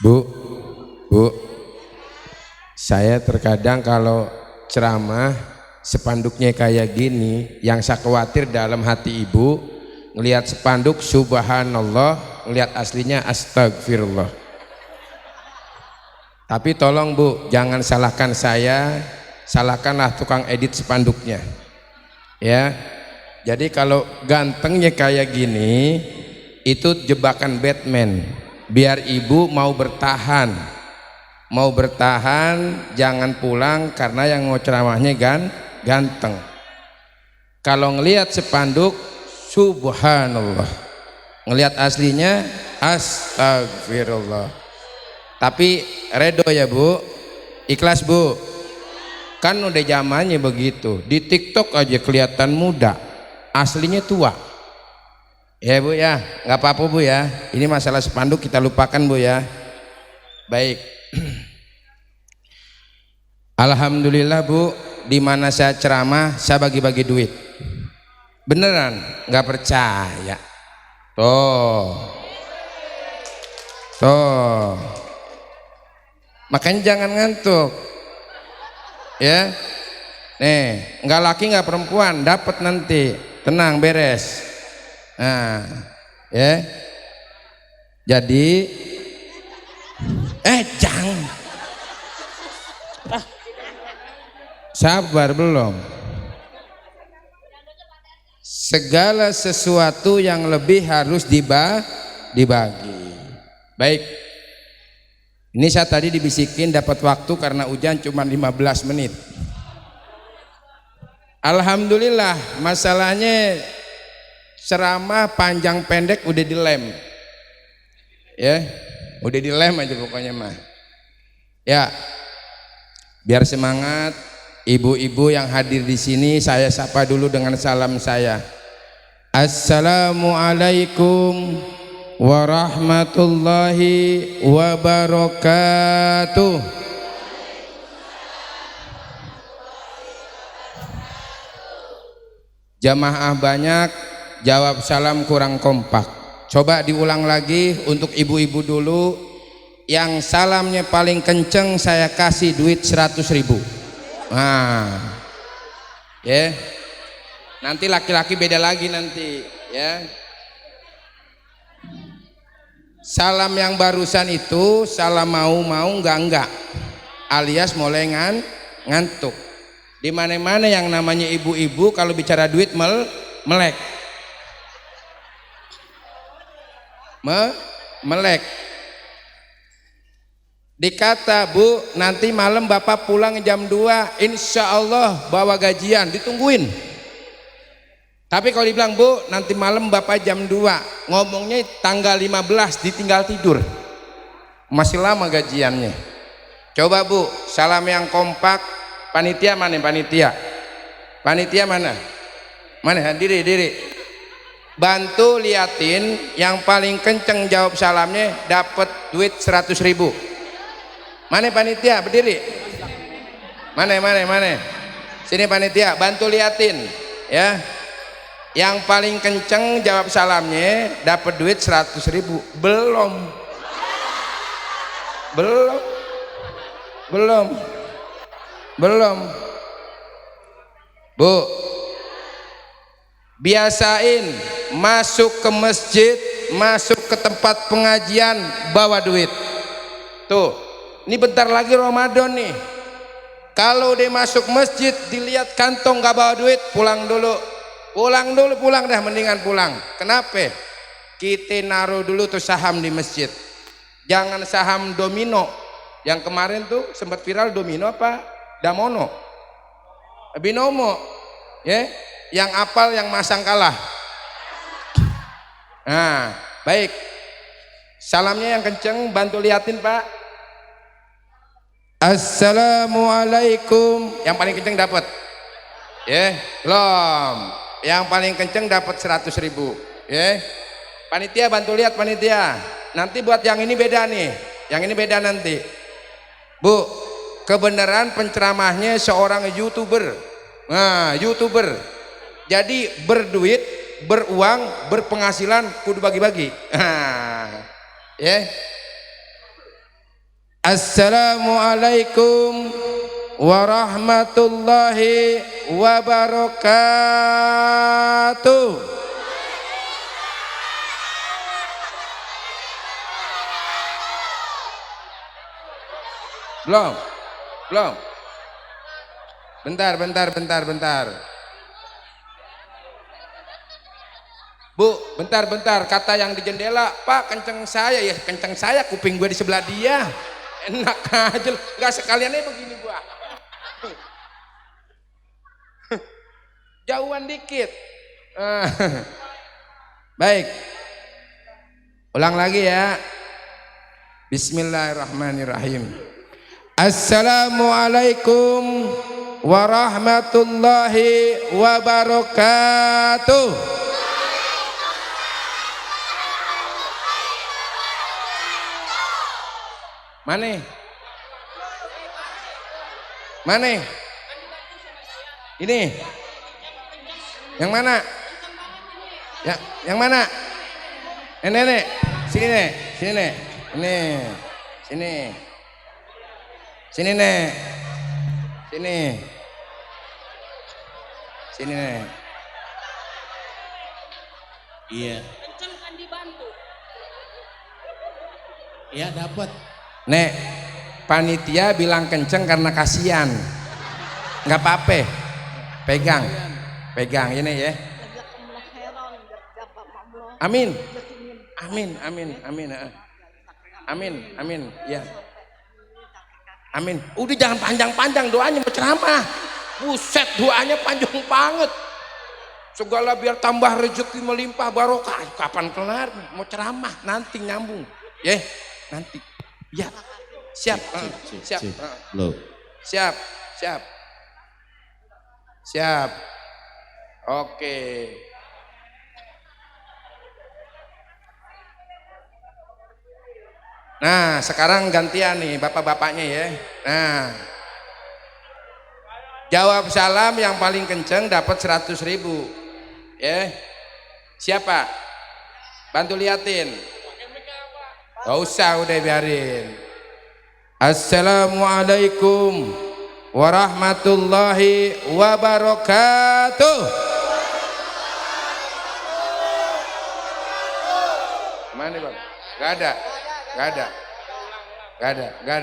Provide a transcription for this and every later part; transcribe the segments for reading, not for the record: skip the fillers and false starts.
Bu, Bu, saya terkadang kalau ceramah spanduknya kayak gini, yang saya khawatir dalam hati ibu ngelihat spanduk subhanallah, ngelihat aslinya astagfirullah. Tapi tolong Bu, jangan salahkan saya, salahkanlah tukang edit spanduknya. Ya, jadi kalau gantengnya kayak gini, itu jebakan Batman. Biar ibu mau bertahan, jangan pulang karena yang mau ceramahnya ganteng. Kalau ngelihat spanduk subhanallah, ngelihat aslinya astagfirullah. Tapi redo ya Bu, ikhlas Bu, kan udah zamannya begitu. Di TikTok aja kelihatan muda, aslinya tua. Ya Bu ya, nggak apa-apa Bu ya, ini masalah spanduk kita lupakan Bu ya. Baik. Alhamdulillah Bu, di mana saya ceramah saya bagi-bagi duit. Beneran, nggak percaya. Tuh. Makanya jangan ngantuk. Ya. Nih, nggak laki nggak perempuan, dapat nanti. Tenang, beres. Nah, ya. Jadi jangan. Sabar belum. Segala sesuatu yang lebih harus dibagi. Baik. Ini saya tadi dibisikin dapat waktu karena hujan cuma 15 menit. Alhamdulillah, masalahnya ceramah panjang pendek udah dilem. Ya, udah dilem aja pokoknya mah. Ya. Biar semangat, ibu-ibu yang hadir di sini saya sapa dulu dengan salam saya. Assalamualaikum warahmatullahi wabarakatuh. Jamaah banyak, jawab salam kurang kompak. Coba diulang lagi untuk ibu-ibu dulu. Yang salamnya paling kenceng saya kasih duit 100.000. Nah, ya. Nanti laki-laki beda lagi nanti, ya. Salam yang barusan itu salam mau enggak, alias mulai ngantuk. Di mana-mana yang namanya ibu-ibu kalau bicara duit melek. Melek. Dikata Bu, nanti malam Bapak pulang jam 2, insya Allah bawa gajian, ditungguin. Tapi kalau dibilang Bu, nanti malam Bapak jam 2, ngomongnya tanggal 15 ditinggal tidur, masih lama gajiannya. Coba Bu, salam yang kompak. Panitia mana? Panitia mana? Diri. Bantu liatin yang paling kenceng jawab salamnya dapat duit 100.000. Mana panitia berdiri? Mana? Sini panitia, bantu liatin ya. Yang paling kenceng jawab salamnya dapat duit 100.000. Belum. Bu, biasain masuk ke masjid, masuk ke tempat pengajian bawa duit. Tuh, ini bentar lagi Ramadan nih. Kalau udah masuk masjid dilihat kantong gak bawa duit, pulang dulu, mendingan pulang. Kenapa? Kita naruh dulu tuh saham di masjid. Jangan saham domino. Yang kemarin tuh sempat viral domino apa? Damono. Binomo. Ya, yang apal yang masang kalah. Nah, baik. Salamnya yang kenceng, bantu liatin Pak. Assalamualaikum. Yang paling kenceng dapat. Ya, belum. Yang paling kenceng dapat 100.000. Ya. Panitia bantu lihat panitia. Nanti buat yang ini beda nih. Yang ini beda nanti. Bu, kebenaran penceramahnya seorang YouTuber. Nah, YouTuber. Jadi berduit, beruang, berpenghasilan kudu bagi-bagi. Ya. Assalamualaikum warahmatullahi wabarakatuh. Belum. Bentar. Bu, bentar. Kata yang di jendela, Pak, kenceng saya. Ya, kenceng saya, kuping gue di sebelah dia. Enak aja, nggak sekaliannya begini gua. Jauhan dikit. Baik. Ulang lagi ya. Bismillahirrahmanirrahim. Assalamualaikum warahmatullahi wabarakatuh. Mana? Ini. Yang mana? Ya, yang mana? Nenek. Sini, Nek. Ini. Sini, Nek. Sini, Nek. Iya. Kenceng kan dibantu. Iya dapat. Nek, panitia bilang kenceng karena kasihan. Nggak apa-apa. Pegang ini ya. Amin. Ya. Amin. Udah jangan panjang-panjang doanya, mau ceramah. Buset, doanya panjang banget. Segala biar tambah rezeki melimpah barokah. Kapan kelar? Mau ceramah nanti nyambung. Ya, nanti. Ya. Siap. Siap. Oke. Nah, sekarang gantian nih bapak-bapaknya ya. Nah, jawab salam yang paling kenceng dapat 100.000. Ya. Siapa? Bantu liatin. Gak usah, udah biarin. Assalamualaikum warahmatullahi wabarakatuh. Mana Bang? Gak ada. Udah, nggak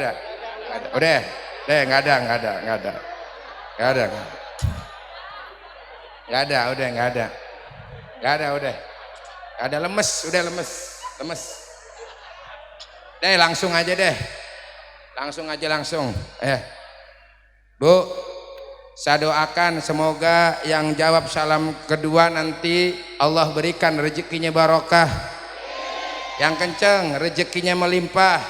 ada, lemes. Deh, langsung aja. Bu, saya doakan semoga yang jawab salam kedua nanti Allah berikan rezekinya barokah. Yang kenceng rezekinya melimpah.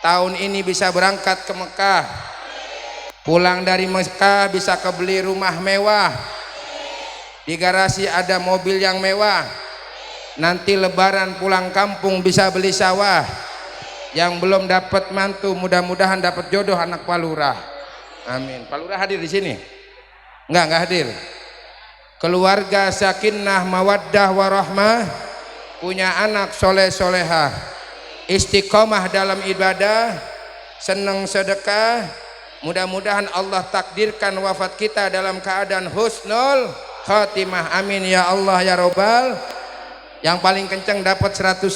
Tahun ini bisa berangkat ke Mekah. Pulang dari Mekah bisa kebeli rumah mewah. Di garasi ada mobil yang mewah. Nanti lebaran pulang kampung bisa beli sawah. Yang belum dapat mantu mudah-mudahan dapat jodoh anak Pak Lurah. Amin. Pak Lurah hadir di sini? Enggak hadir. Keluarga sakinah mawaddah warahmah, punya anak soleh-solehah, istiqomah dalam ibadah, senang sedekah. Mudah-mudahan Allah takdirkan wafat kita dalam keadaan husnul khatimah. Amin ya Allah ya Robbal. Yang paling kencang dapat 100.000.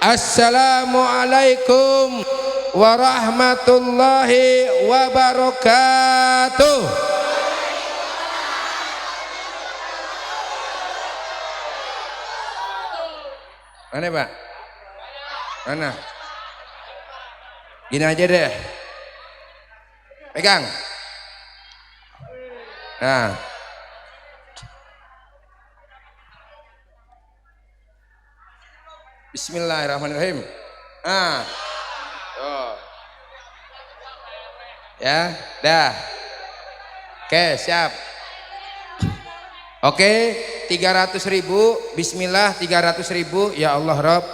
Assalamualaikum warahmatullahi wabarakatuh. Mana Pak? Mana? Gini aja deh. Pegang. Nah. Bismillahirrahmanirrahim. Tuh. Ya, dah. Oke, siap. Oke, 300.000. Bismillah, 300.000. Ya Allah Rabb,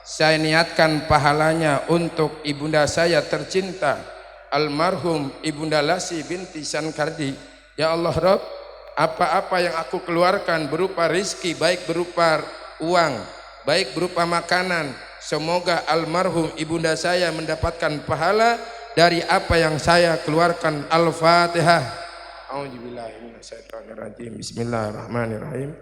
saya niatkan pahalanya untuk ibunda saya tercinta, almarhum Ibunda Lasi binti Sankardi. Ya Allah Rabb, apa-apa yang aku keluarkan berupa rizki, baik berupa uang, baik berupa makanan, semoga almarhum ibunda saya mendapatkan pahala dari apa yang saya keluarkan. Al-Fatihah. A'udzubillahi minasyaitonirrajim. Bismillahirrahmanirrahim.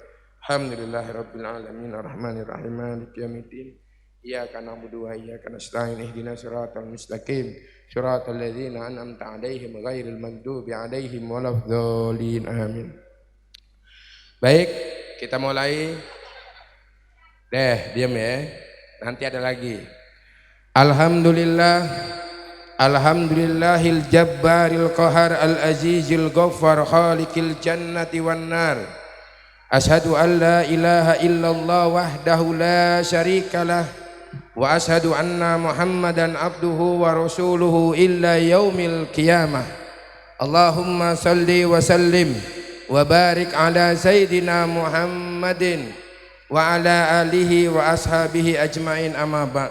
Alhamdulillahirabbil alamin arrahmanirrahim maliki yaumiddin. Iyyaka na'budu wa iyyaka nasta'in ihdinas siratal mustaqim siratal ladzina an'amta 'alaihim ghairil maghdubi 'alaihim waladdallin. Amin. Baik, kita mulai. Diam ya. Nanti ada lagi. Alhamdulillahil jabbaril qahar al azizil ghaffar khaliqil jannati wan nar. Ashhadu an la ilaha illallah wahdahu la syarikalah wa ashhadu anna Muhammadan abduhu wa rasuluhu illa yaumil qiyamah. Allahumma salli wa sallim wa barik ala sayyidina Muhammadin wa ala alihi wa ashabihi ajmain, amma ba'd.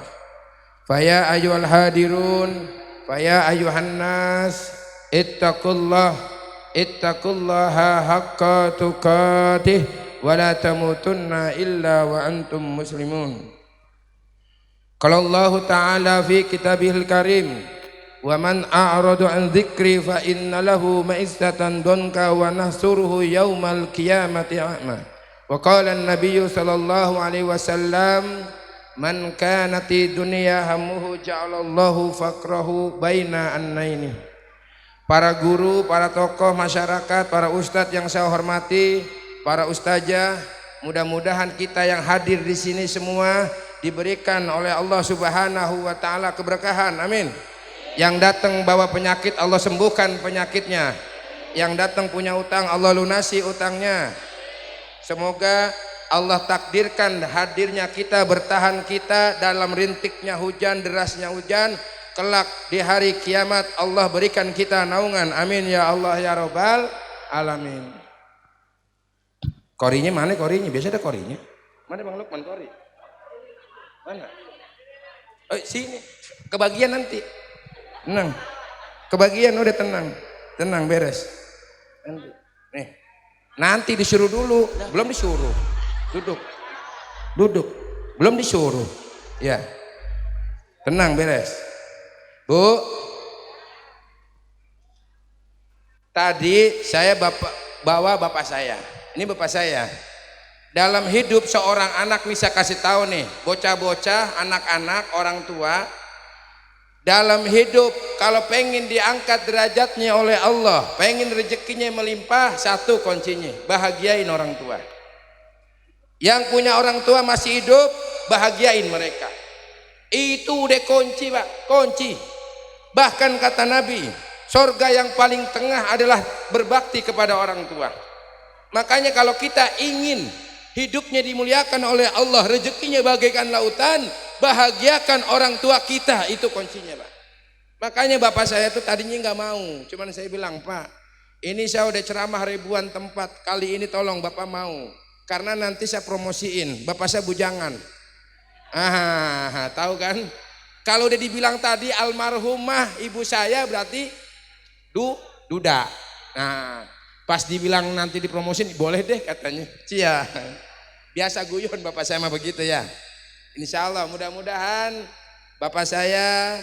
Faya ayyuhal hadirun, faya ayyuhan nas, ittaqullaha haqqa tuqatih wa la tamutunna illa wa antum muslimun. Qala Allah Ta'ala fi kitabihil karim, wa man a'rada an dzikri fa inna lahu ma'izzatan donka wa nahsuruhu yaumal qiyamati a'ma. Wa qala an-nabiy sallallahu alaihi wasallam, man kanati dunya hammuhu ja'alallahu faqrahu baina an-naini. Para guru, para tokoh masyarakat, para ustadz yang saya hormati, para ustazah, mudah-mudahan kita yang hadir di sini semua diberikan oleh Allah Subhanahu wa taala keberkahan. Amin. Yang datang bawa penyakit, Allah sembuhkan penyakitnya. Yang datang punya utang, Allah lunasi utangnya. Semoga Allah takdirkan hadirnya kita, bertahan kita dalam rintiknya hujan, derasnya hujan. Kelak di hari kiamat Allah berikan kita naungan. Amin ya Allah ya Rabbal alamin. Korinya mana korinya? Biasa ada korinya. Mana Bang Lukman kori? Mana? Oh sini. Kebagian nanti. Tenang. Kebagian udah tenang. Tenang beres. Nanti. Nih. Nanti disuruh dulu, belum disuruh. Duduk. Belum disuruh. Ya. Tenang beres. Bu. Tadi saya bawa bapak saya. Ini bapak saya. Dalam hidup seorang anak bisa kasih tahu nih, bocah-bocah, anak-anak, orang tua. Dalam hidup kalau pengen diangkat derajatnya oleh Allah, pengen rezekinya melimpah, satu kuncinya, bahagiain orang tua. Yang punya orang tua masih hidup, bahagiain mereka. Itu udah kunci Pak, kunci. Bahkan kata Nabi, surga yang paling tengah adalah berbakti kepada orang tua. Makanya kalau kita ingin hidupnya dimuliakan oleh Allah, rezekinya bagaikan lautan, bahagiakan orang tua kita, itu kuncinya Pak. Makanya bapak saya tuh tadinya nggak mau, cuman saya bilang, Pak, ini saya udah ceramah ribuan tempat, kali ini tolong bapak mau, karena nanti saya promosiin, bapak saya bujangan. Tahu kan? Kalau udah dibilang tadi almarhumah ibu saya berarti duda. Nah, pas dibilang nanti dipromosin, boleh deh katanya. Cia. Biasa guyon bapak saya mah begitu ya. Insya Allah mudah-mudahan bapak saya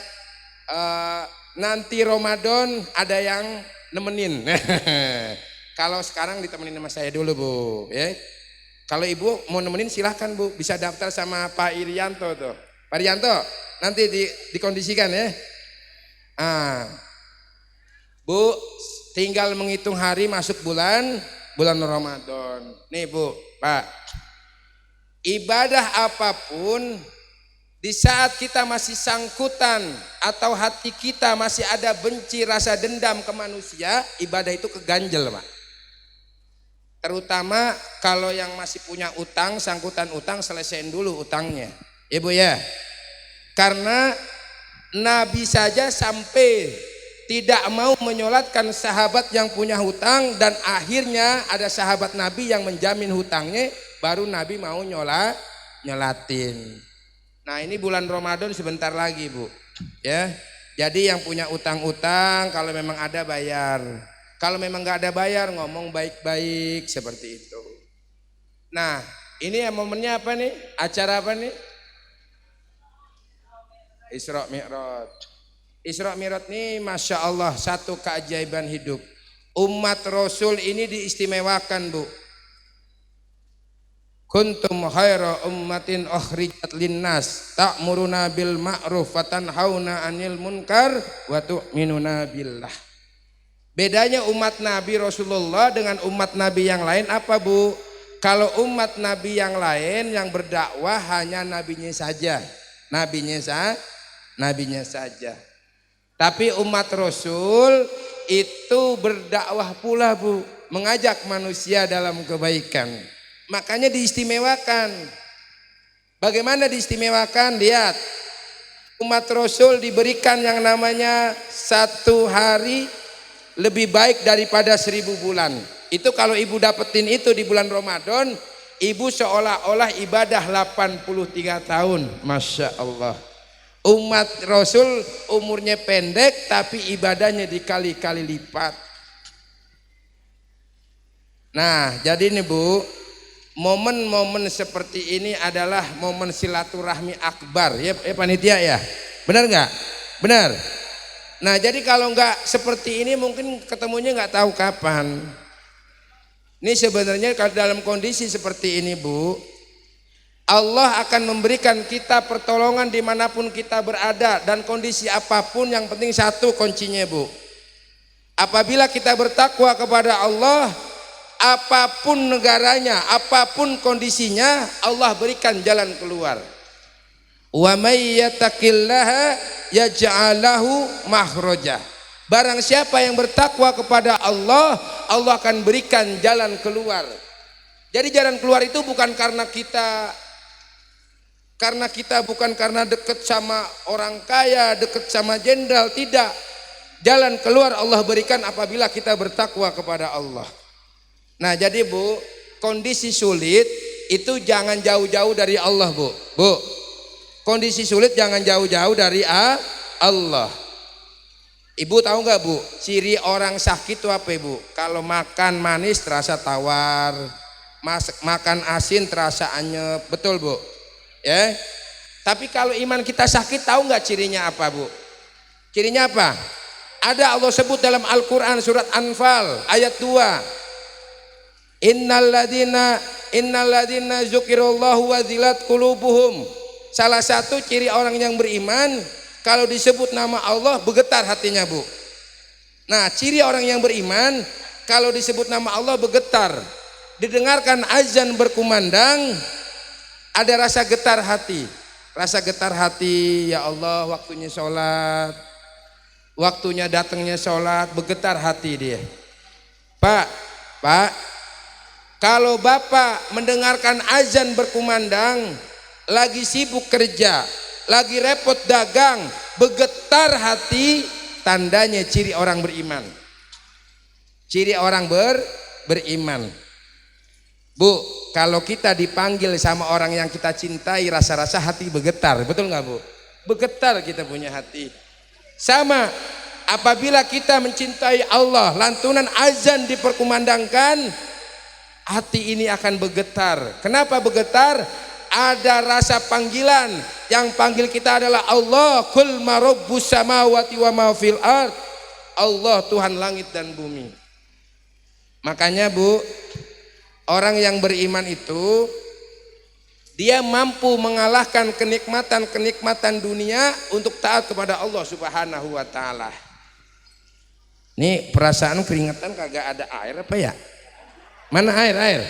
nanti Ramadan ada yang nemenin. Kalau sekarang ditemenin sama saya dulu Bu, ya. Kalau ibu mau nemenin silahkan Bu, bisa daftar sama Pak Irianto tuh. Pak Irianto nanti dikondisikan ya. Bu, tinggal menghitung hari masuk bulan Ramadan. Nih Bu, Pak. Ibadah apapun di saat kita masih sangkutan atau hati kita masih ada benci rasa dendam ke manusia, ibadah itu keganjel Pak. Terutama kalau yang masih punya utang, sangkutan utang, selesaiin dulu utangnya. Ya Bu ya. Karena Nabi saja sampai tidak mau menyolatkan sahabat yang punya hutang, dan akhirnya ada sahabat Nabi yang menjamin hutangnya, baru Nabi mau nyolatin. Nah ini bulan Ramadan sebentar lagi Bu, ya. Jadi yang punya utang-utang kalau memang ada bayar, kalau memang nggak ada bayar ngomong baik-baik seperti itu. Nah ini ya momennya apa nih? Acara apa nih? Isra Mi'raj. Isra Mi'raj ini Masya Allah satu keajaiban hidup. Umat Rasul ini diistimewakan, Bu. Kuntum khaira ummatin ukhrijat linnas ta'muruna bil ma'ruf wa tanhauna 'anil munkar wa tu'minuna billah. Bedanya umat Nabi Rasulullah dengan umat Nabi yang lain apa, Bu? Kalau umat Nabi yang lain yang berdakwah hanya nabinya saja. Nabinya saja. Tapi umat Rasul itu berdakwah pula, Bu, mengajak manusia dalam kebaikan. Makanya diistimewakan. Bagaimana diistimewakan? Lihat, umat Rasul diberikan yang namanya 1 hari lebih baik daripada 1000 bulan. Itu kalau ibu dapetin itu di bulan Ramadan, ibu seolah-olah ibadah 83 tahun. Masya Allah. Umat Rasul umurnya pendek tapi ibadahnya dikali-kali lipat. Nah, jadi nih, Bu, momen-momen seperti ini adalah momen silaturahmi akbar ya, panitia ya. Benar nggak? Benar. Nah, jadi kalau nggak seperti ini mungkin ketemunya nggak tahu kapan. Ini sebenarnya kalau dalam kondisi seperti ini, Bu, Allah akan memberikan kita pertolongan dimanapun kita berada dan kondisi apapun. Yang penting satu kuncinya, Bu, apabila kita bertakwa kepada Allah, apapun negaranya, apapun kondisinya, Allah berikan jalan keluar. Wa may yattaqillaha yaj'al lahu makhraja. Barang siapa yang bertakwa kepada Allah, Allah akan berikan jalan keluar. Jadi jalan keluar itu bukan karena karena dekat sama orang kaya, dekat sama jenderal, tidak. Jalan keluar Allah berikan apabila kita bertakwa kepada Allah. Nah, jadi, Bu, kondisi sulit itu jangan jauh-jauh dari Allah, Bu. Bu, kondisi sulit jangan jauh-jauh dari Allah. Ibu tahu nggak, Bu, ciri orang sakit itu apa, Ibu? Kalau makan manis terasa tawar, makan asin terasa anyep, betul, Bu? Ya. Tapi kalau iman kita sakit, tahu nggak cirinya apa, Bu? Cirinya apa? Ada Allah sebut dalam Al-Quran surat Anfal ayat 2. Innalladzina dzukirallahu wazilat qulubuhum. Salah satu ciri orang yang beriman, kalau disebut nama Allah bergetar hatinya, Bu. Nah, ciri orang yang beriman kalau disebut nama Allah bergetar. Didengarkan azan berkumandang, ada rasa getar hati. Rasa getar hati, ya Allah, waktunya sholat, waktunya datangnya sholat, bergetar hati dia. Pak, kalau Bapak mendengarkan azan berkumandang, lagi sibuk kerja, lagi repot dagang, bergetar hati, tandanya ciri orang beriman. Ciri orang beriman. Bu, kalau kita dipanggil sama orang yang kita cintai, rasa-rasa hati bergetar, betul nggak, Bu? Bergetar kita punya hati. Sama, apabila kita mencintai Allah, lantunan azan diperkumandangkan, hati ini akan bergetar. Kenapa bergetar? Ada rasa panggilan. Yang panggil kita adalah Allah. Qul ma rabbus samawati wa ma fil ard. Allah Tuhan langit dan bumi. Makanya, Bu, orang yang beriman itu dia mampu mengalahkan kenikmatan-kenikmatan dunia untuk taat kepada Allah Subhanahu wa taala. Nih, perasaan keringetan kagak ada air apa ya? Mana air?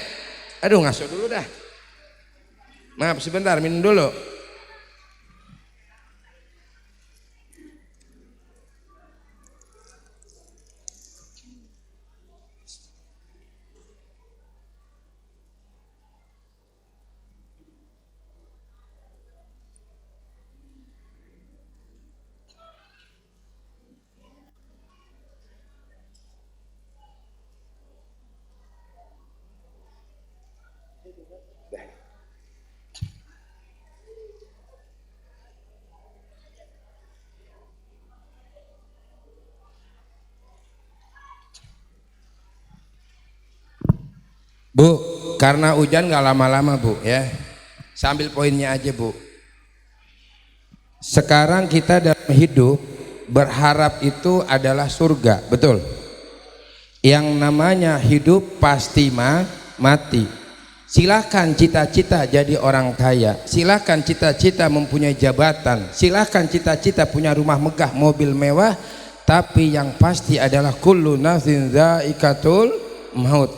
Aduh, ngaso dulu dah. Maaf sebentar, minum dulu. Bu, karena hujan nggak lama-lama, Bu, ya. Sambil poinnya aja, Bu. Sekarang kita dalam hidup berharap itu adalah surga, betul? Yang namanya hidup pasti mati. Silahkan cita-cita jadi orang kaya, silahkan cita-cita mempunyai jabatan, silahkan cita-cita punya rumah megah, mobil mewah, tapi yang pasti adalah kullu nafsin dha'iqatul maut.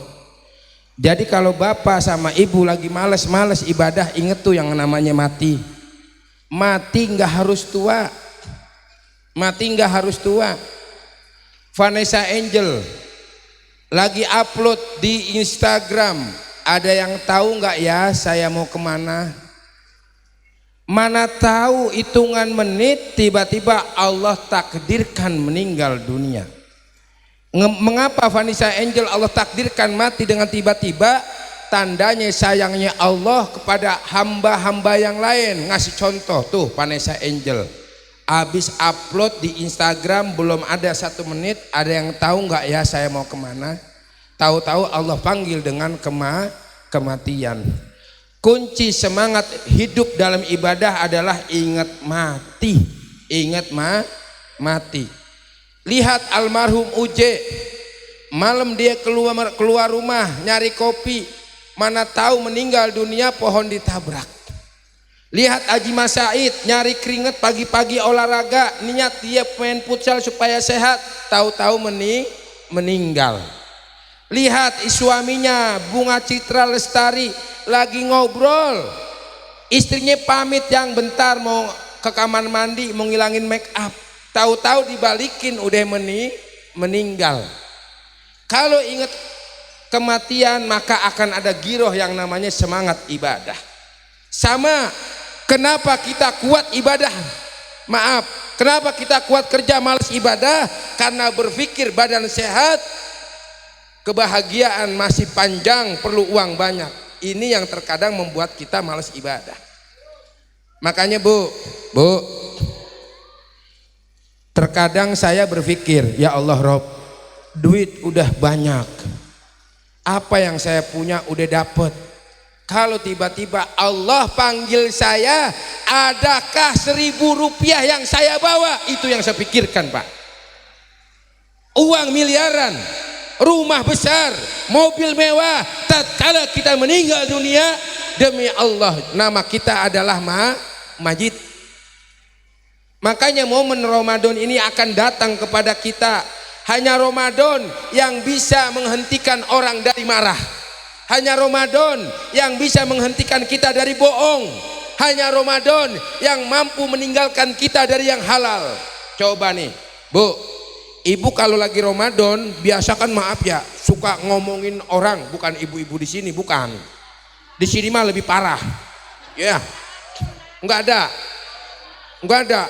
Jadi kalau bapak sama ibu lagi males-males ibadah, inget tuh yang namanya mati. Mati nggak harus tua, mati nggak harus tua. Vanessa Angel lagi upload di Instagram, ada yang tahu nggak ya saya mau kemana? Mana tahu hitungan menit tiba-tiba Allah takdirkan meninggal dunia. Mengapa Vanessa Angel Allah takdirkan mati dengan tiba-tiba? Tandanya sayangnya Allah kepada hamba-hamba yang lain. Ngasih contoh tuh Vanessa Angel habis upload di Instagram belum ada 1 menit, ada yang tahu nggak ya saya mau kemana? Tahu-tahu Allah panggil dengan kematian. Kunci semangat hidup dalam ibadah adalah ingat mati, ingat mati. Lihat almarhum Uje, malam dia keluar rumah nyari kopi, mana tahu meninggal dunia pohon ditabrak. Lihat Haji Mas Said nyari keringet pagi-pagi olahraga, niat dia main futsal supaya sehat, tahu-tahu meninggal. Lihat suaminya Bunga Citra Lestari lagi ngobrol, istrinya pamit yang bentar mau ke kamar mandi mau ngilangin make up, tahu-tahu dibalikin udah meninggal. Kalau ingat kematian maka akan ada giroh yang namanya semangat ibadah. Sama, kenapa kita kuat ibadah? Maaf, kenapa kita kuat kerja malas ibadah? Karena berpikir badan sehat, kebahagiaan masih panjang, perlu uang banyak. Ini yang terkadang membuat kita malas ibadah. Makanya bu, terkadang saya berpikir, ya Allah Rob, duit udah banyak, apa yang saya punya udah dapet. Kalau tiba-tiba Allah panggil saya, adakah 1.000 rupiah yang saya bawa? Itu yang saya pikirkan Pak. Uang miliaran, rumah besar, mobil mewah, tatkala kita meninggal dunia, demi Allah nama kita adalah Majid. Makanya momen Ramadan ini akan datang kepada kita. Hanya Ramadan yang bisa menghentikan orang dari marah. Hanya Ramadan yang bisa menghentikan kita dari bohong. Hanya Ramadan yang mampu meninggalkan kita dari yang halal. Coba nih bu, ibu kalau lagi Ramadan biasakan maaf ya suka ngomongin orang, bukan ibu-ibu di sini, bukan. Di sini mah lebih parah. Ya, nggak ada.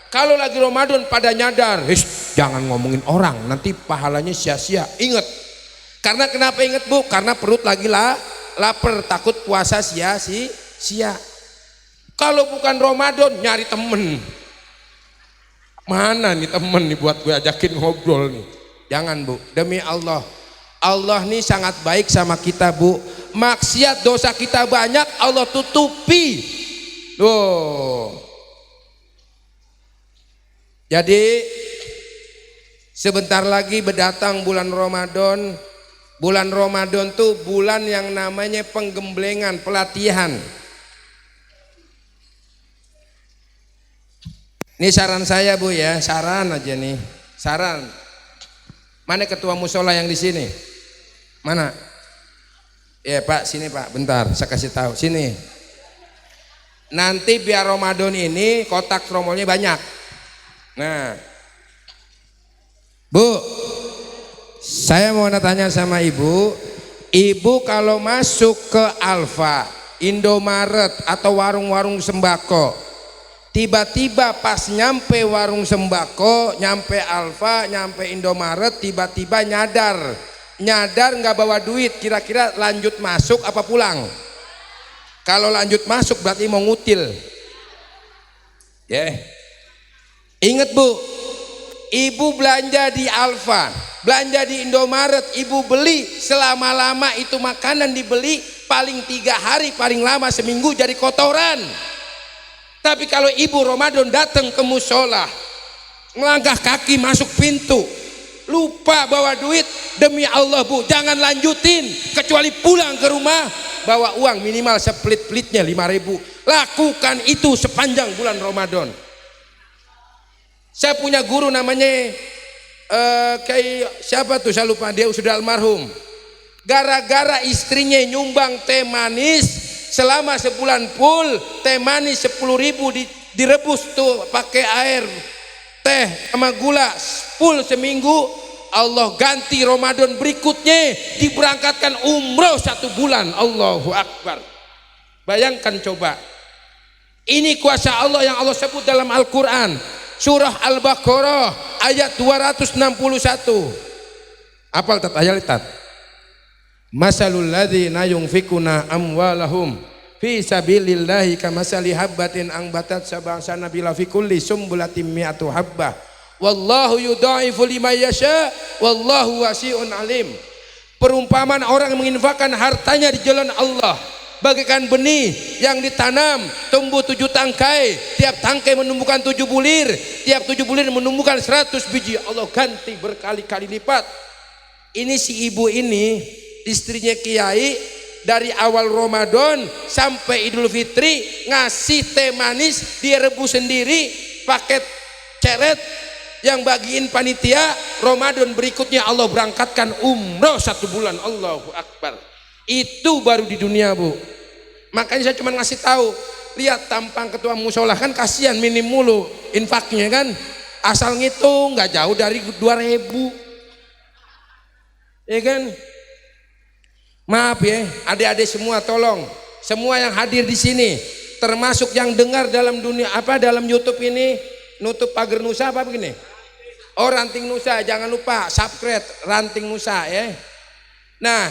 Kalau lagi Ramadan pada nyadar, jangan ngomongin orang, nanti pahalanya sia-sia. Ingat. Karena kenapa ingat bu? Karena perut lagi lapar, takut puasa sia-sia. Kalau bukan Ramadan nyari temen. Mana nih temen nih buat gue ajakin ngobrol nih. Jangan bu, demi Allah. Allah nih sangat baik sama kita bu. Maksiat dosa kita banyak, Allah tutupi. Loh. Jadi sebentar lagi berdatang bulan Ramadan. Bulan Ramadan tuh bulan yang namanya penggemblengan, pelatihan. Ini saran saya bu ya, saran aja nih, saran. Mana ketua musola yang di sini? Mana? Ya Pak, sini Pak, bentar, saya kasih tahu. Sini. Nanti biar Ramadan ini kotak tromolnya banyak. Nah, bu. Saya mau tanya sama ibu kalau masuk ke Alfa, Indomaret atau warung-warung sembako, tiba-tiba pas nyampe warung sembako, nyampe Alfa, nyampe Indomaret, tiba-tiba nyadar nggak bawa duit, kira-kira lanjut masuk apa pulang? Kalau lanjut masuk berarti mau ngutil. Ya, inget bu, ibu belanja di Alfa, belanja di Indomaret, ibu beli selama-lama itu makanan dibeli paling 3 hari, paling lama seminggu jadi kotoran. Tapi kalau ibu Ramadan datang ke musola, melangkah kaki masuk pintu, lupa bawa duit, demi Allah Bu, jangan lanjutin kecuali pulang ke rumah bawa uang minimal sepelit-pelitnya 5.000. Lakukan itu sepanjang bulan Ramadan. Saya punya guru namanya kayak siapa tuh, saya lupa, dia sudah almarhum. Gara-gara istrinya nyumbang teh manis selama sebulan full, teh manis 10.000 direbus tuh pakai air teh sama gula full seminggu, Allah ganti Ramadan berikutnya diberangkatkan umroh 1 bulan. Allahu Akbar. Bayangkan coba, ini kuasa Allah yang Allah sebut dalam Al-Quran, surah Al-Baqarah ayat 261. Apal tat ayat tat? Masalul ladzina yunfikuna amwalahum fi sabilillahi kamasali habbatin ambatat sab'a sanabila fi kulli sumbulatin mi'atu habbah wallahu yudha'ifu liman yasha wallahu wasi'un alim. Perumpamaan orang yang menginfakkan hartanya di jalan Allah bagaikan benih yang ditanam, tumbuh 7 tangkai, tiap tangkai menumbuhkan 7 bulir, tiap 7 bulir menumbuhkan 100 biji, Allah ganti berkali-kali lipat. Ini si ibu ini, istrinya kiai, dari awal Ramadan sampai Idul Fitri ngasih teh manis, dia rebus sendiri paket ceret, yang bagiin panitia. Ramadan berikutnya Allah berangkatkan umroh 1 bulan. Allahu Akbar. Itu baru di dunia Bu. Makanya saya cuma ngasih tahu, lihat tampang ketua musola kan kasihan, minim mulu infaknya kan, asal ngitung nggak jauh dari 2.000, ya kan. Maaf ya adik-adik semua, tolong semua yang hadir di sini, termasuk yang dengar dalam dunia dalam YouTube ini, nutup pagar Nusa apa begini? Oh Ranting Nusa, jangan lupa subscribe Ranting Nusa ya. Nah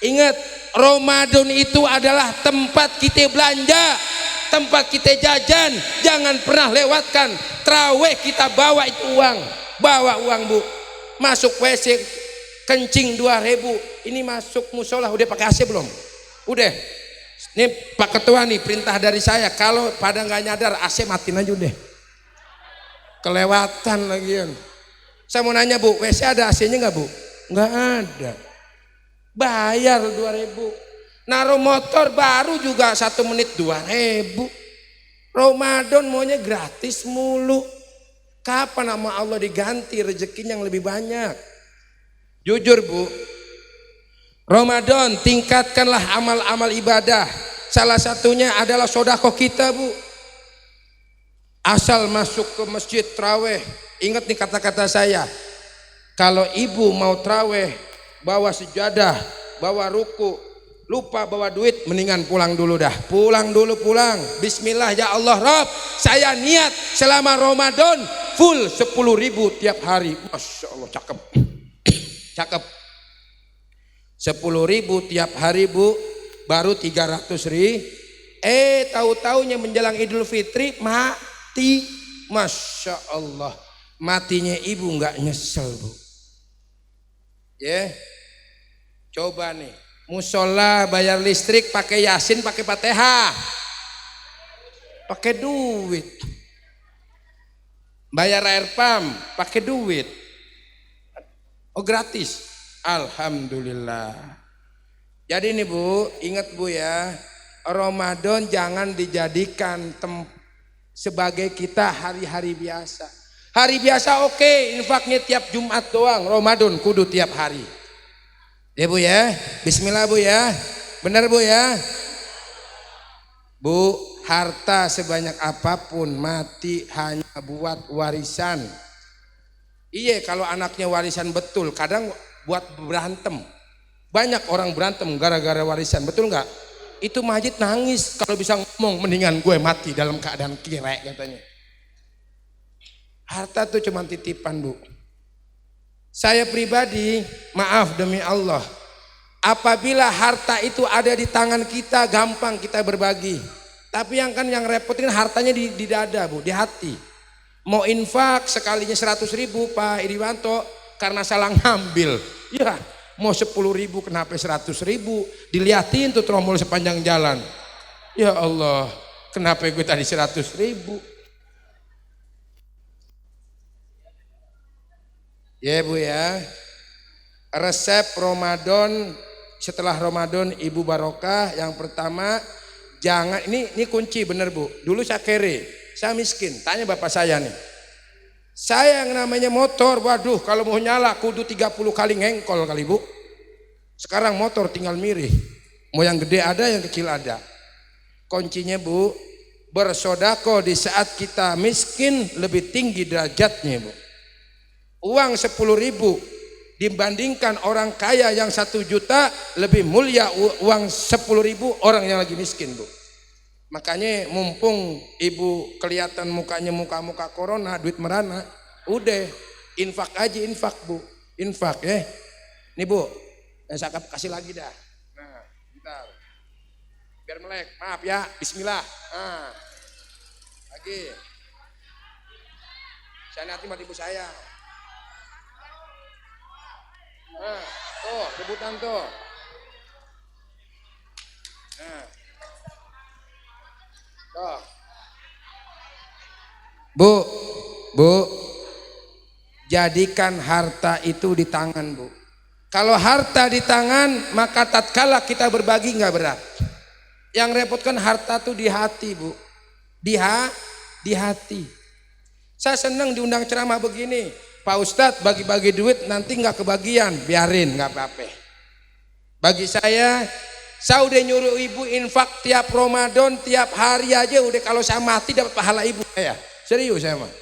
ingat, Ramadan itu adalah tempat kita belanja, tempat kita jajan. Jangan pernah lewatkan. Traweh kita bawa itu uang, bawa uang Bu. Masuk WC kencing 2.000, ini masuk musola udah pakai AC belum? Udah. Ini Pak Ketua nih perintah dari saya, kalau pada nggak nyadar AC matiin aja udah. Kelewatan lagian. Saya mau nanya Bu, WC ada AC-nya nggak Bu? Nggak ada. Bayar 2.000. Naruh motor baru juga 1 menit 2.000. Ramadan maunya gratis mulu. Kapan sama Allah diganti rezekinya yang lebih banyak? Jujur Bu, Ramadan tingkatkanlah amal-amal ibadah. Salah satunya adalah sedekah kita Bu. Asal masuk ke masjid traweh, ingat nih kata-kata saya, kalau ibu mau traweh bawa sejadah, bawa ruku, lupa bawa duit, mendingan pulang dulu dah. Pulang dulu, pulang. Bismillah ya Allah Rabb, saya niat selama Ramadan full 10.000 tiap hari. Masya Allah, cakep. Cakep. 10.000 tiap hari Bu, baru 300.000. Tahu-taunya menjelang Idul Fitri mati. Masya Allah, matinya ibu nggak nyesel Bu. Ya, coba nih, musola bayar listrik pakai Yasin, pakai Fatihah, pakai duit. Bayar air pam pakai duit. Oh gratis, alhamdulillah. Jadi nih Bu, ingat Bu ya, Ramadan jangan dijadikan sebagai kita hari-hari biasa. Hari biasa oke, infaknya tiap Jumat doang. Ramadan kudu tiap hari. Ya Bu ya, bismillah Bu ya. Benar Bu ya. Bu, harta sebanyak apapun mati hanya buat warisan. Iya, kalau anaknya warisan betul, kadang buat berantem. Banyak orang berantem gara-gara warisan, betul nggak? Itu Majid nangis kalau bisa ngomong, mendingan gue mati dalam keadaan kira katanya. Harta tuh cuma titipan Bu. Saya pribadi, maaf demi Allah, apabila harta itu ada di tangan kita, gampang kita berbagi. Tapi yang repotin hartanya di dada Bu, di hati. Mau infak sekalinya 100.000 Pak Iriwanto karena salah ngambil. Ya, mau 10.000 kenapa 100.000? Diliatin tuh tromol sepanjang jalan. Ya Allah, Kenapa gue tadi 100.000? Ya Bu ya. Resep Ramadan setelah Ramadan Ibu Barokah yang pertama, jangan ini kunci bener Bu. Dulu saya kere, saya miskin. Tanya bapak saya nih. Saya yang namanya motor, waduh kalau mau nyala kudu 30 kali ngengkol kali Bu. Sekarang motor tinggal mirih. Mau yang gede ada, yang kecil ada. Kuncinya Bu, bersodako di saat kita miskin lebih tinggi derajatnya Bu. Uang 10.000 dibandingkan orang kaya yang 1 juta lebih mulia uang 10.000 orang yang lagi miskin Bu. Makanya mumpung ibu kelihatan mukanya muka-muka corona, duit merana, udah infak aja, infak Bu, infak ya. Nih Bu, saya kasih lagi dah. Nah, bentar. Biar melek, maaf ya, bismillah. Nah, lagi. Saya nanti mati ibu saya. Nah, tuh, rebutan tuh. Nah. Tuh. Bu, jadikan harta itu di tangan Bu. Kalau harta di tangan, maka tatkala kita berbagi nggak berat. Yang repotkan harta tuh di hati Bu. Di hati. Saya senang diundang ceramah begini. Pak Ustadz bagi-bagi duit nanti nggak kebagian, biarin nggak apa-apa. Bagi saya udah nyuruh ibu infak tiap Ramadan, tiap hari aja udah, kalau saya mati dapat pahala ibu saya. Serius saya mah.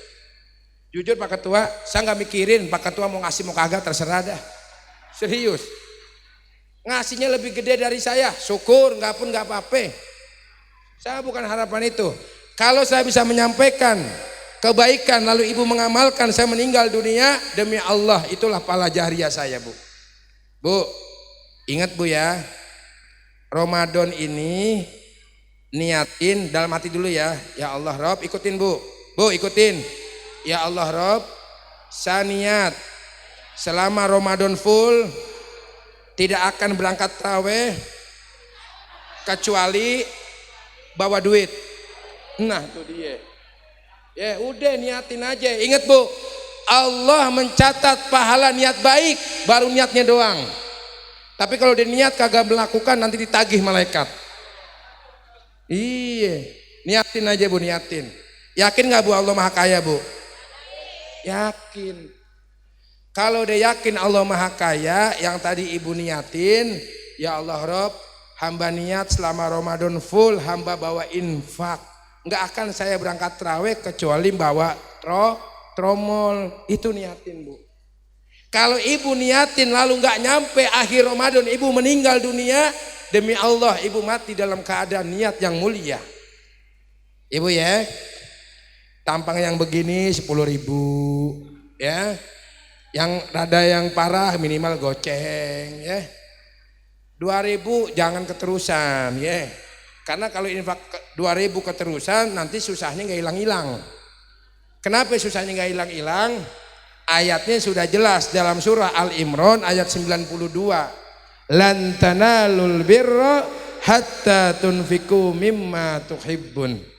Jujur Pak Ketua, saya nggak mikirin Pak Ketua mau ngasih mau kagak, terserah dah. Serius. Ngasihnya lebih gede dari saya, syukur, nggak pun nggak apa-apa. Saya bukan harapan itu. Kalau saya bisa menyampaikan kebaikan lalu ibu mengamalkan, saya meninggal dunia, demi Allah itulah pahala jariah saya Bu. Bu, ingat Bu ya, Ramadan ini niatin dalam hati dulu ya. Ya Allah Rob, ikutin Bu. Bu ikutin. Ya Allah Rob, saya niat selama Ramadan full tidak akan berangkat tarawih kecuali bawa duit. Nah itu dia. Ya udah niatin aja. Ingat Bu, Allah mencatat pahala niat baik baru niatnya doang. Tapi kalau dia niat kagak melakukan nanti ditagih malaikat. Iya, niatin aja Bu, niatin. Yakin nggak Bu Allah Maha Kaya Bu? Yakin. Kalau dia yakin Allah Maha Kaya, yang tadi ibu niatin, ya Allah Rob, hamba niat selama Ramadan full hamba bawa infak. Nggak akan saya berangkat terawih kecuali bawa tromol. Itu niatin Bu. Kalau ibu niatin lalu nggak nyampe akhir Ramadan ibu meninggal dunia, demi Allah ibu mati dalam keadaan niat yang mulia. Ibu ya, tampang yang begini 10.000 ya. Yang rada yang parah minimal goceng ya. 2.000 jangan keterusan ya. Karena kalau infak 2.000 keterusan nanti susahnya nggak hilang-hilang. Kenapa susahnya nggak hilang-hilang? Ayatnya sudah jelas dalam surah Al-Imran ayat 92. Lan tanalul birra hatta tunfiku mimma tuhibbun.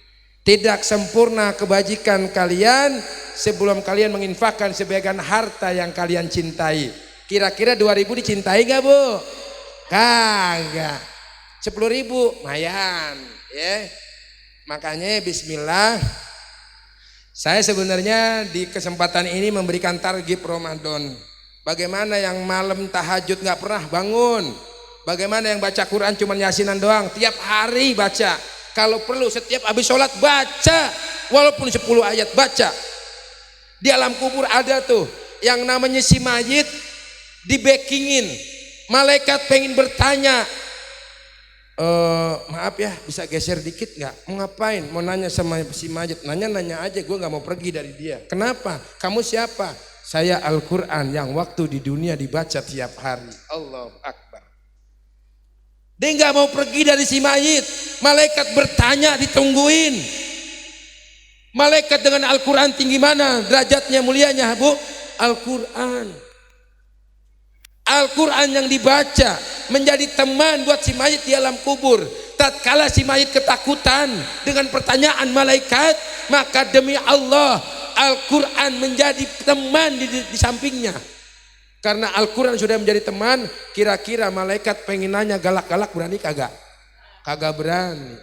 Tidak sempurna kebajikan kalian sebelum kalian menginfakkan sebagian harta yang kalian cintai. Kira-kira 2.000 dicintai gak Bu? Kagak. 10.000 lumayan ya. Makanya bismillah. Saya sebenarnya di kesempatan ini memberikan target Ramadan. Bagaimana yang malam tahajud gak pernah bangun? Bagaimana yang baca Quran cuma yasinan doang? Tiap hari baca. Kalau perlu setiap habis sholat baca. Walaupun 10 ayat baca. Di alam kubur ada tuh yang namanya si mayit di-backingin. Malaikat pengen bertanya, maaf ya bisa geser dikit nggak? Mau ngapain? Mau nanya sama si mayit. Nanya aja, gue nggak mau pergi dari dia. Kenapa? Kamu siapa? Saya Al-Quran yang waktu di dunia dibaca tiap hari. Allahu Akbar. Dia nggak mau pergi dari si mayit. Malaikat bertanya, ditungguin. Malaikat dengan Al-Quran tinggi mana derajatnya, mulianya Bu? Al-Quran. Al-Quran yang dibaca menjadi teman buat si mayit di alam kubur. tatkala si mayit ketakutan dengan pertanyaan malaikat, maka demi Allah Al-Quran menjadi teman di sampingnya. Karena Al-Quran sudah menjadi teman, kira-kira malaikat pengen nanya galak-galak berani kagak? Kagak berani.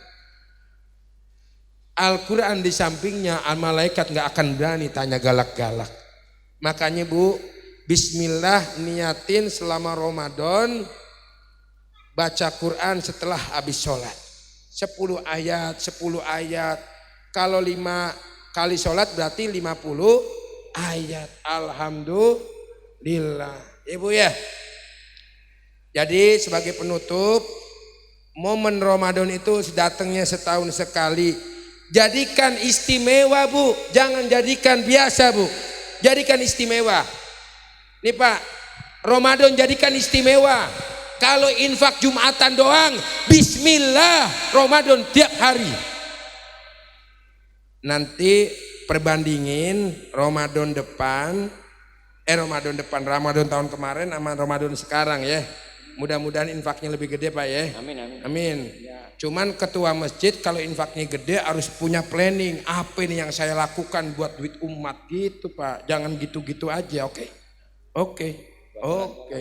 Al-Quran di sampingnya, malaikat gak akan berani tanya galak-galak. Makanya Bu, bismillah niatin selama Ramadan baca Quran setelah habis sholat. 10 ayat, 10 ayat. Kalau 5 kali sholat berarti 50 ayat. Alhamdulillah. Ibu ya. Jadi sebagai penutup, momen Ramadan itu datangnya setahun sekali. Jadikan istimewa Bu, jangan jadikan biasa Bu. Jadikan istimewa. Nih Pak, Ramadan jadikan istimewa. Kalau infak Jumatan doang, bismillah Ramadan tiap hari. Nanti perbandingin Ramadan depan Ramadan tahun kemarin sama Ramadan sekarang ya. Mudah-mudahan infaknya lebih gede Pak ya. Amin, amin. Amin. Ya. Cuman ketua masjid kalau infaknya gede harus punya planning. Apa ini yang saya lakukan buat duit umat gitu Pak. Jangan gitu-gitu aja, oke? Oke,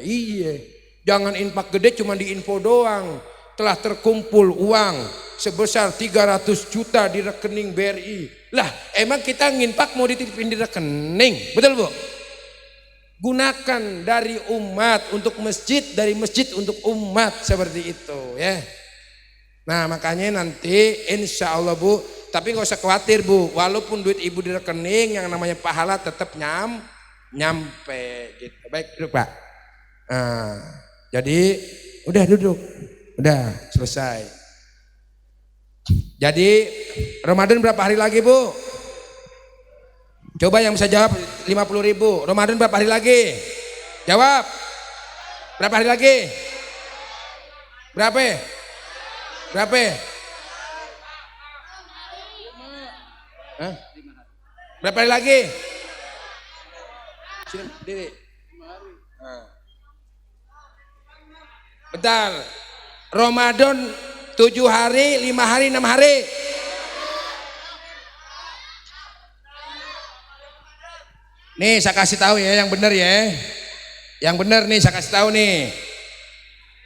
iya. Jangan infak gede cuma di info doang. Telah terkumpul uang sebesar 300 juta di rekening BRI. Lah, emang kita nginfak mau dititipin di rekening? Betul Bu? Gunakan dari umat untuk masjid, dari masjid untuk umat, seperti itu ya. Nah makanya nanti insya Allah Bu, tapi gak usah khawatir Bu, walaupun duit ibu di rekening yang namanya pahala tetap nyampe gitu. Baik duduk Pak. Nah, jadi udah duduk, udah selesai. Jadi Ramadan berapa hari lagi Bu? Coba yang bisa jawab 50.000. Ramadan berapa hari lagi? Jawab. Berapa hari lagi? Berapa? Berapa? Hah? Berapa hari lagi? Sini, diri. Nah. Betul. Ramadan 7 hari, 5 hari, 6 hari. Nih saya kasih tahu ya yang benar ya. Yang benar nih saya kasih tahu nih.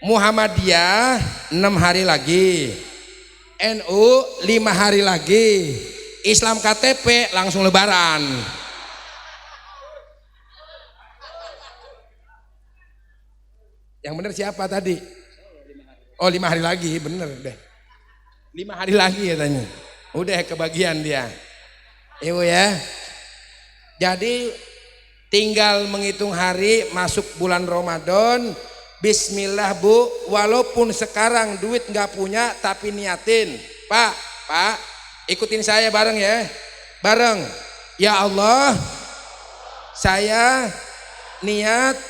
Muhammadiyah 6 hari lagi. NU 5 hari lagi. Islam KTP langsung lebaran. Yang benar siapa tadi? Oh 5 hari lagi, bener deh. 5 hari lagi katanya. Udah kebagian dia. Ibu ya. Jadi tinggal menghitung hari masuk bulan Ramadan. Bismillah Bu, walaupun sekarang duit nggak punya tapi niatin. Pak, ikutin saya bareng ya. Bareng. Ya Allah, saya niat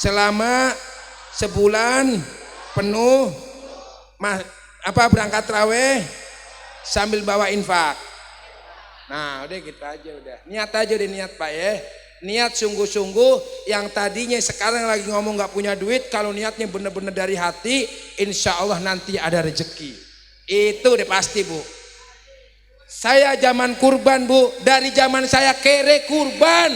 selama sebulan penuh berangkat raweh sambil bawa infak. Nah udah gitu aja udah. Niat aja deh niat Pak ya. Niat sungguh-sungguh, yang tadinya sekarang lagi ngomong gak punya duit, kalau niatnya bener-bener dari hati, insya Allah nanti ada rezeki. Itu deh pasti Bu. Saya zaman kurban Bu, dari zaman saya kere kurban.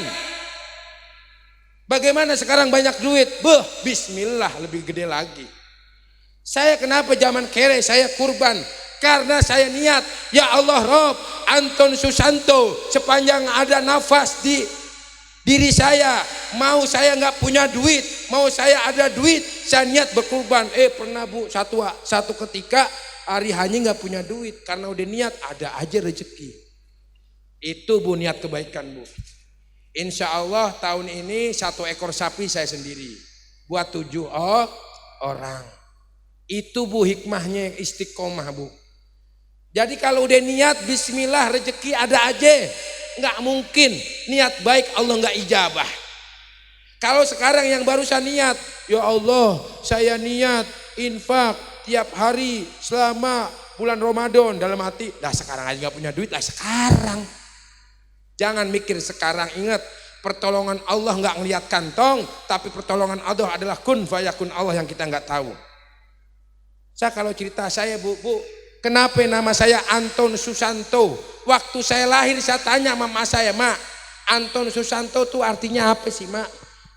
Bagaimana sekarang banyak duit? Bismillah lebih gede lagi. Saya kenapa zaman kere saya kurban? Karena saya niat, ya Allah Rob, Anton Susanto, sepanjang ada nafas di diri saya, mau saya nggak punya duit, mau saya ada duit, saya niat berkurban. Pernah Bu, satu ketika hari hanya nggak punya duit, karena udah niat ada aja rezeki. Itu Bu niat kebaikan Bu. Insya Allah tahun ini 1 ekor sapi saya sendiri, buat 7 orang. Itu Bu hikmahnya yang istiqomah Bu. Jadi kalau udah niat bismillah rezeki ada aja. Nggak mungkin niat baik Allah nggak ijabah. Kalau sekarang yang barusan niat, ya Allah saya niat infak tiap hari selama bulan Ramadan, dalam hati, dah sekarang aja nggak punya duit, lah sekarang. Jangan mikir sekarang, ingat pertolongan Allah nggak ngelihat kantong, tapi pertolongan Allah adalah kun fayakun Allah yang kita nggak tahu. Saya kalau cerita saya bu, kenapa nama saya Anton Susanto? Waktu saya lahir saya tanya mama saya, mak, Anton Susanto tuh artinya apa sih mak?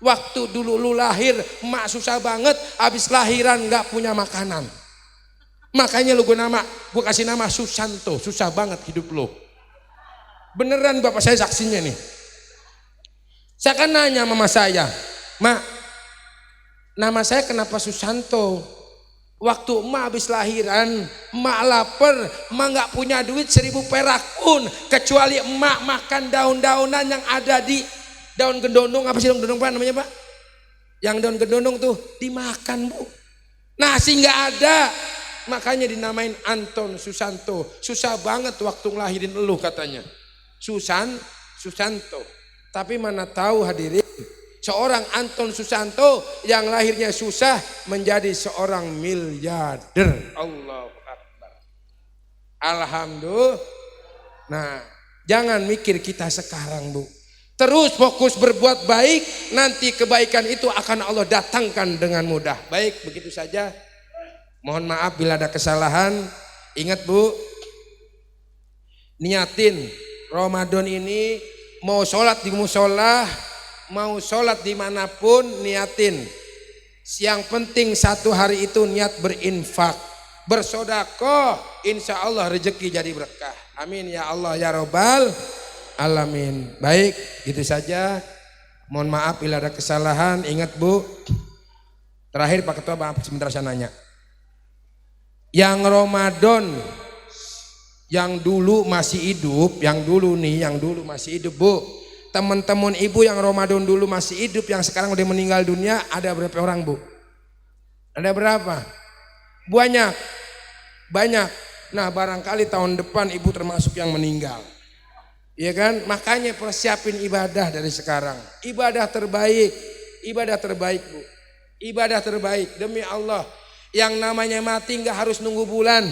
Waktu dulu lu lahir, mak susah banget, habis lahiran nggak punya makanan. Makanya gue kasih nama Susanto, susah banget hidup lu. Beneran bapak saya saksinya nih. Saya kan nanya mama saya, mak, nama saya kenapa Susanto? Waktu emak habis lahiran, emak lapar, emak nggak punya duit 1.000 perak pun, kecuali emak makan daun-daunan yang ada di daun gendonong. Apa sih daun gendonong pak namanya pak? Yang daun gendonong tuh dimakan bu. Nasi nggak ada, makanya dinamain Anton Susanto. Susah banget waktu ngelahirin elu katanya. Susanto. Tapi mana tahu hadirin, seorang Anton Susanto yang lahirnya susah menjadi seorang miliarder. Allahu Akbar. Alhamdulillah. Nah, jangan mikir kita sekarang bu. Terus fokus berbuat baik, nanti kebaikan itu akan Allah datangkan dengan mudah. Baik, begitu saja. Mohon maaf bila ada kesalahan. Ingat bu, niatin Ramadan ini mau sholat di musola, mau sholat dimanapun, niatin. Yang penting satu hari itu niat berinfak, bersodakoh, insya Allah rezeki jadi berkah. Amin ya Allah ya Rabbal Alamin. Baik, gitu saja. Mohon maaf bila ada kesalahan. Ingat bu, terakhir Pak Ketua, maaf sebentar saya nanya. Yang Ramadan, yang dulu masih hidup, yang dulu masih hidup bu. Teman-teman ibu yang Ramadan dulu masih hidup, yang sekarang udah meninggal dunia, ada berapa orang bu? Ada berapa? Banyak. Nah barangkali tahun depan ibu termasuk yang meninggal. Iya kan? Makanya persiapin ibadah dari sekarang. Ibadah terbaik bu. Ibadah terbaik demi Allah. Yang namanya mati nggak harus nunggu bulan.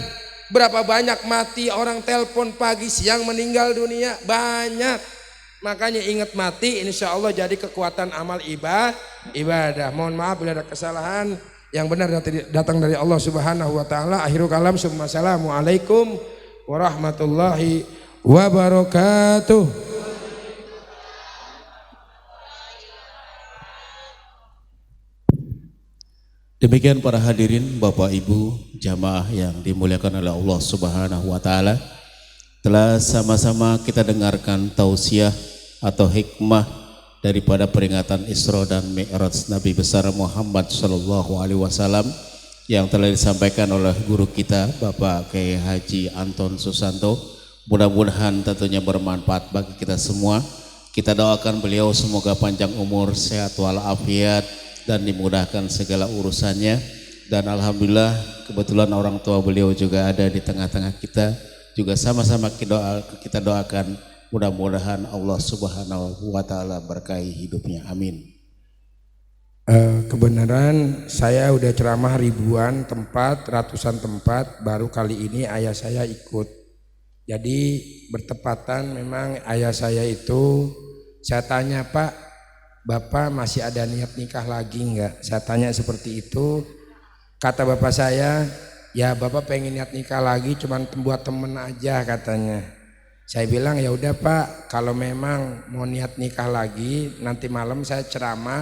Berapa banyak mati orang telepon pagi siang meninggal dunia, banyak. Makanya ingat mati, insya Allah jadi kekuatan amal ibadah. Mohon maaf bila ada kesalahan. Yang benar datang dari Allah Subhanahu wa taala. Akhirul kalam, assalamualaikum warahmatullahi wabarakatuh. Demikian para hadirin Bapak Ibu jamaah yang dimuliakan oleh Allah Subhanahu wa taala. Telah sama-sama kita dengarkan tausiah atau hikmah daripada peringatan Isra dan Mi'raj Nabi besar Muhammad sallallahu alaihi wasallam yang telah disampaikan oleh guru kita Bapak Kiai Haji Anton Susanto. Mudah-mudahan tentunya bermanfaat bagi kita semua. Kita doakan beliau semoga panjang umur, sehat walafiat dan dimudahkan segala urusannya. Dan alhamdulillah kebetulan orang tua beliau juga ada di tengah-tengah kita. Juga sama-sama kita doakan mudah-mudahan Allah Subhanahu wa taala berkahi hidupnya. Amin. Kebenaran saya udah ceramah ribuan tempat, ratusan tempat, baru kali ini ayah saya ikut. Jadi bertepatan memang ayah saya itu, saya tanya, Pak, Bapak masih ada niat nikah lagi enggak? Saya tanya seperti itu. Kata bapak saya, ya Bapak pengen niat nikah lagi cuman buat temen aja katanya. Saya bilang ya udah Pak, kalau memang mau niat nikah lagi nanti malam saya ceramah